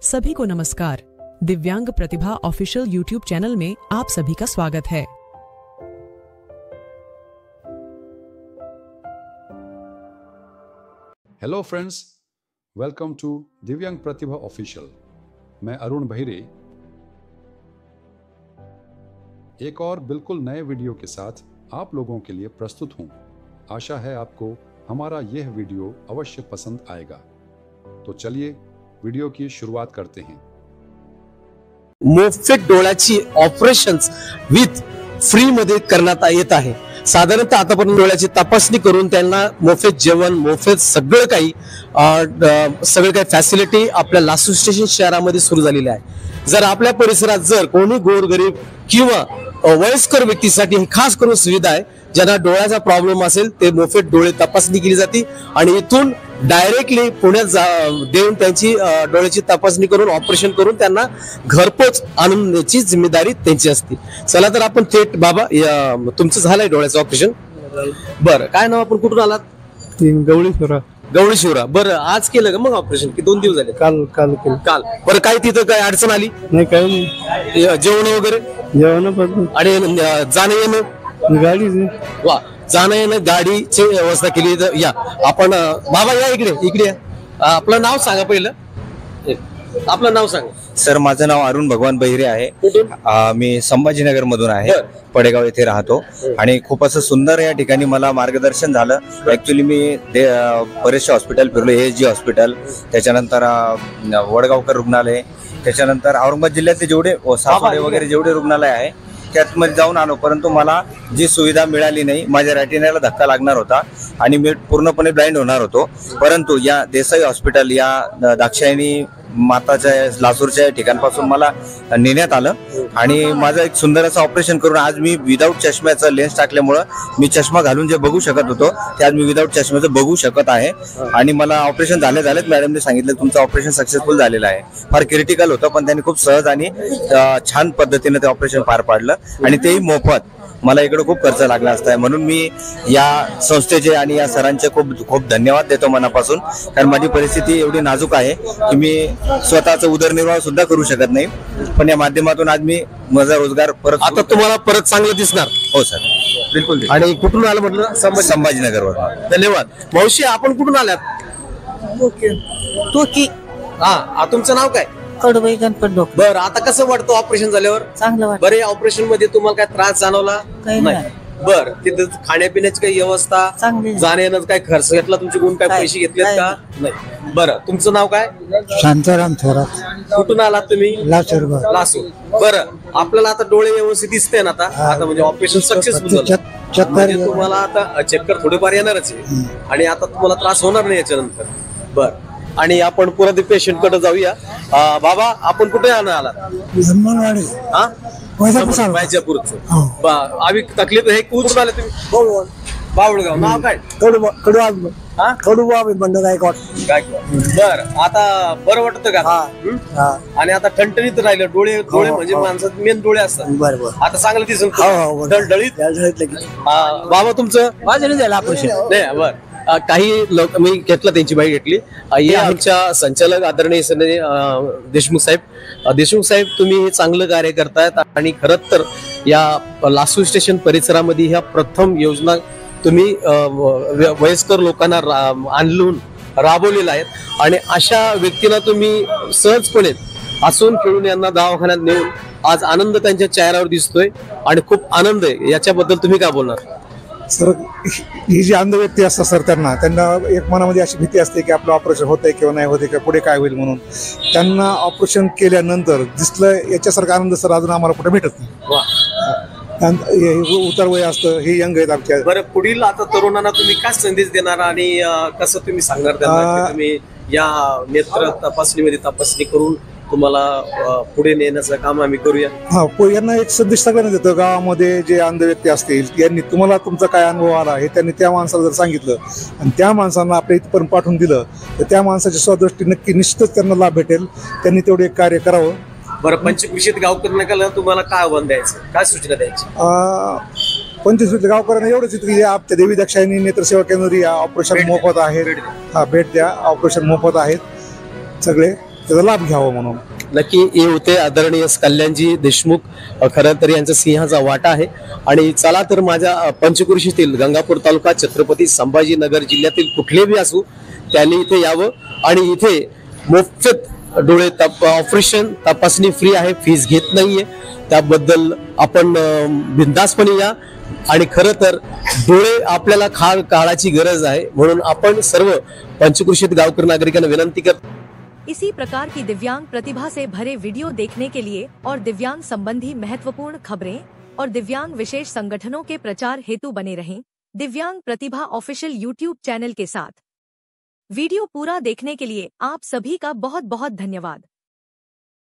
सभी को नमस्कार। दिव्यांग प्रतिभा ऑफिशियल यूट्यूब चैनल में आप सभी का स्वागत है। हेलो फ्रेंड्स, वेलकम टू दिव्यांग प्रतिभा ऑफिशियल। मैं अरुण बहिरे एक और बिल्कुल नए वीडियो के साथ आप लोगों के लिए प्रस्तुत हूं। आशा है आपको हमारा यह वीडियो अवश्य पसंद आएगा। तो चलिए वीडियो की शुरुआत करते हैं। मोफत डोळ्याची ऑपरेशन्स विथ फ्री मध्ये करण्यात येत आहे। साधारणतः आतापर्यंत डोळ्याची तपासणी करून त्यांना मोफत जेवण, मोफत सगळं काही फॅसिलिटी आपल्या लासूर स्टेशन शहरामध्ये सुरू झालेली आहे। जर आपल्या परिसरात जर कोणी गोरगरीब किंवा वयस्कर व्यक्तीसाठी खास करून सुविधा आहे, ज्यांना डोळ्याचा प्रॉब्लेम असेल ते मोफत डोळे तपासणी केली जाते आणि इथून डायरेक्टली पुण्यात देऊन त्यांची डोळ्याची तपासणी करून ऑपरेशन करून त्यांना घरपोच आणण्याची जिम्मेदारी त्यांची असते। चला तर आपण थेट बाबा तुमचं झालंय डोळ्याचं ऑपरेशन? बरं, काय नाव, आपण कुठून आलात? गवळी शिवरा। बरं, आज केलं का मग ऑपरेशन की 2 दिवस झाले? काल केलं। काल। बरं, काय तिथं काय अडचण आली? नाही, काही नाही। जेवण वगैरे? जेवण पण आणि जाणं येणं? गाडी वा, जाणं येणं गाडीची व्यवस्था केली। तर या आपण बाबा या इकडे या। आपलं नाव सांगा पहिलं, आपलं नाव सांगा। सर, माझं नाव अरुण भगवान बहिरे आहे। कुठून? मी संभाजीनगर मधून आहे, पडेगाव येथे राहतो आणि खूप असं सुंदर या ठिकाणी मला मार्गदर्शन झालं। ऍक्च्युली मी बरेचसे हॉस्पिटल फिरलो, ASG हॉस्पिटल, त्याच्यानंतर वडगावकर रुग्णालय, त्याच्यानंतर औरंगाबाद जिल्ह्यातले जेवढे सासवडे वगैरे जेवढे रुग्णालय आहे त्यातमध्ये जाऊन आलो, परंतु मला जी सुविधा मिळाली नाही। माझ्या रेटिनाला धक्का लागणार होता आणि मी पूर्णपणे ब्लाइंड होणार होतो, परंतु या देसाई हॉस्पिटल या दाक्षायणी माताच्या लासूरच्या ठिकाणापासून मला नेण्यात आलं आणि माझं एक सुंदर असं ऑपरेशन करून आज मी विदाऊट चष्म्याचं लेन्स टाकल्यामुळं मी चष्मा घालून जे बघू शकत होतो ते आज मी विदाऊट चष्म्याचं बघू शकत आहे। आणि मला ऑपरेशन झालेत, मॅडमने सांगितलं तुमचं ऑपरेशन सक्सेसफुल झालेलं आहे। फार क्रिटिकल होतं, पण त्यांनी खूप सहज आणि छान पद्धतीने ते ऑपरेशन पार पाडलं आणि तेही मोफत। मला इकडे खूप खर्च लागला असता, म्हणून मी या संस्थेचे आणि या सरांचे खूप खूप धन्यवाद देतो मनापासून, कारण माझी परिस्थिती एवढी नाजूक आहे की मी स्वतःचा उदरनिर्वाह सुद्धा करू शकत नाही, पण या माध्यमातून आज मी माझा रोजगार परत आता तुम्हाला परत चांगलं दिसणार? हो सर, बिलकुल। आणि कुठून आलं म्हटलं? संभाजीनगरवर। धन्यवाद। मावशी, आपण कुठून आल्यात? तो की हा, तुमचं नाव काय? कडबाई गणपत डोक। बरं, आता कसं वाटतं ऑपरेशन झाल्यावर? चांगलं वाटतं। बरे, ऑपरेशन मध्ये तुम्हाला काय त्रास जाणवला? काही नाही। बर, तिथे खाण्यापिण्याची काही व्यवस्था, चांगली? जाण्याचं काय खर्च घेतला? तुमचे कोण काय पैसे घेतलेत का? नाही। बरं, तुमचं नाव काय? शांताराम थोरात, कुठून आलात तुम्ही? लासूर। बरं, आपल्याला आता डोळे व्यवस्थित दिसते ना आता म्हणजे ऑपरेशन सक्सेसफुल झालं, म्हणजे तुम्हाला आता चक्कर थोडेफार येणारच आहे आणि आता तुम्हाला त्रास होणार नाही याच्यानंतर। बर, आणि आपण पुन्हा पेशंट कडे जाऊया। बाबा, आपण कुठे आलात? आम्ही तकलीफ हे कुठून आले तुम्ही? बावळगाव। नाव काय? बर, आता बरं वाटतं का? आणि आता ठणठणीत राहिलं डोळे म्हणजे माणसात मेन डोळे असतात, आता चांगलं दिसून डळडळीत। बाबा, तुमचं? माझं नाही झालं ऑपरेशन। नाही, बर, काही लोक मी घेतलं, त्यांची बाईट घेतली। हे आमच्या संचालक आदरणीय देशमुख साहेब, तुम्ही हे चांगलं कार्य करतायत आणि खरंच तर या लासूर स्टेशन परिसरामध्ये ह्या प्रथम योजना तुम्ही वयस्कर लोकांना आणून राबवलेल्या आहेत आणि अशा व्यक्तींना तुम्ही सहजपणे हसून खेळून यांना दवाखान्यात नेऊन आज आनंद त्यांच्या चेहऱ्यावर दिसतोय आणि खूप आनंद आहे। याच्याबद्दल तुम्ही काय बोलणार? सर, ही जी अंध व्यक्ती असतात सर, त्यांना एक मनामध्ये अशी भीती असते की आपलं ऑपरेशन होतंय किंवा नाही होते का, पुढे काय होईल म्हणून। त्यांना ऑपरेशन केल्यानंतर दिसलं याच्यासारखा आनंद सर अजून आम्हाला कुठे भेटत नाही। उतार वय असतं, हे यंग आहेत आमच्या। बरं, पुढील आता तरुणांना तुम्ही काय संदेश देणार आणि कसं तुम्ही सांगणार त्यांना की तुम्ही या नेत्र तपासणी करून तुम्हाला पुढे नेण्याचं काम आम्ही करूया? यांना एक संदेश सगळ्यांना देतो, गावामध्ये जे अंध व्यक्ती असतील यांनी तुम्हाला तुमचा काय अनुभव आला हे त्यांनी त्या माणसाला जर सांगितलं आणि त्या माणसांना आपल्या इथपर्यंत पाठवून दिलं तर त्या माणसाची स्वदृष्टी नक्की निश्चितच त्यांना लाभ भेटेल। त्यांनी तेवढे एक कार्य करावं। बरं, पंचकृषीत गावकऱ्यांना तुम्हाला काय आव्हान द्यायचं, काय सूचना द्यायची? पंचकृषीत गावकऱ्यांना एवढंच की आमच्या देवी दाक्षायणी नेत्रसेवा केंद्र ऑपरेशन मोफत आहे, भेट द्या। ऑपरेशन मोफत आहेत सगळे। त्याचा लाभ घ्यावा म्हणून. नक्की हे होते आदरणीय कल्याणजी देशमुख. खरं तर यांचा सिंहाचा वाटा आहे. आणि चला तर माझ्या पंचक्रोशीतील गंगापूर तालुका छत्रपती संभाजीनगर जिल्ह्यातील कुठलेही असू त्यांनी इथे यावं आणि इथे मोफत डोळे ऑपरेशन तपासणी फ्री आहे, फीस घेत नाहीये. त्याबद्दल आपण बिनधास्तपणे या. आणि खरं तर डोळे आपल्याला काळाची गरज आहे म्हणून आपण सर्व पंचक्रोशीत गावकरी नागरिकांना विनंती करतो. इसी प्रकार की दिव्यांग प्रतिभा से भरे वीडियो देखने के लिए और दिव्यांग संबंधी महत्वपूर्ण खबरें और दिव्यांग विशेष संगठनों के प्रचार हेतु बने रहें दिव्यांग प्रतिभा ऑफिशियल यूट्यूब चैनल के साथ। वीडियो पूरा देखने के लिए आप सभी का बहुत बहुत धन्यवाद।